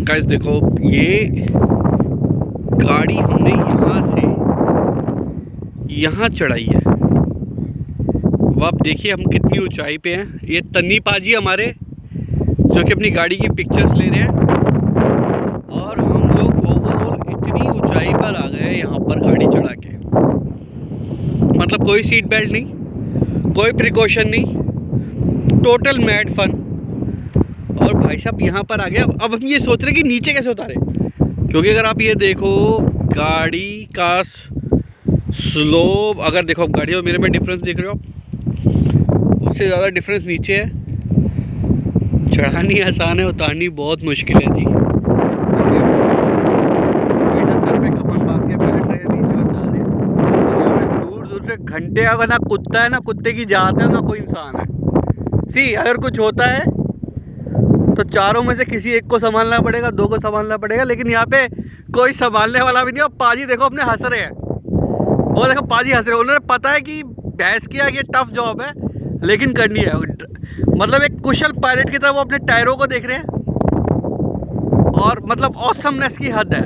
Guys देखो, ये गाड़ी हमने यहाँ से यहाँ चढ़ाई है। अब आप देखिए हम कितनी ऊंचाई पे हैं। ये तन्नी पाजी हमारे जो कि अपनी गाड़ी की पिक्चर्स ले रहे हैं, और हम लोग ओवरऑल इतनी ऊंचाई पर आ गए यहाँ पर गाड़ी चढ़ा के। मतलब कोई सीट बेल्ट नहीं, कोई प्रिकॉशन नहीं, टोटल मैड फन। और भाई साहब यहाँ पर आ गया। अब हम ये सोच रहे कि नीचे कैसे उतारे, क्योंकि अगर आप ये देखो गाड़ी का स्लोप, अगर देखो गाड़ी और मेरे में डिफरेंस देख रहे हो, उससे ज़्यादा डिफरेंस नीचे है। चढ़ानी आसान है, उतारनी बहुत मुश्किल है जी। सर पे कफन बांध के बैठ रहे हैं, नीचे उतार रहे हैं। दूर दूर से घंटे, अगर ना कुत्ता है ना कुत्ते की जात है ना कोई इंसान है। सी अगर कुछ होता है तो चारों में से किसी एक को संभालना पड़ेगा, दो को संभालना पड़ेगा, लेकिन यहाँ पे कोई संभालने वाला भी नहीं। और पाजी देखो अपने हंस रहे हैं, वो देखो पाजी हंस रहे हैं। उन्हें पता है कि भैंस की ये टफ जॉब है, लेकिन करनी है। मतलब एक कुशल पायलट की तरह वो अपने टायरों को देख रहे हैं, और मतलब ऑसमनेस की हद है।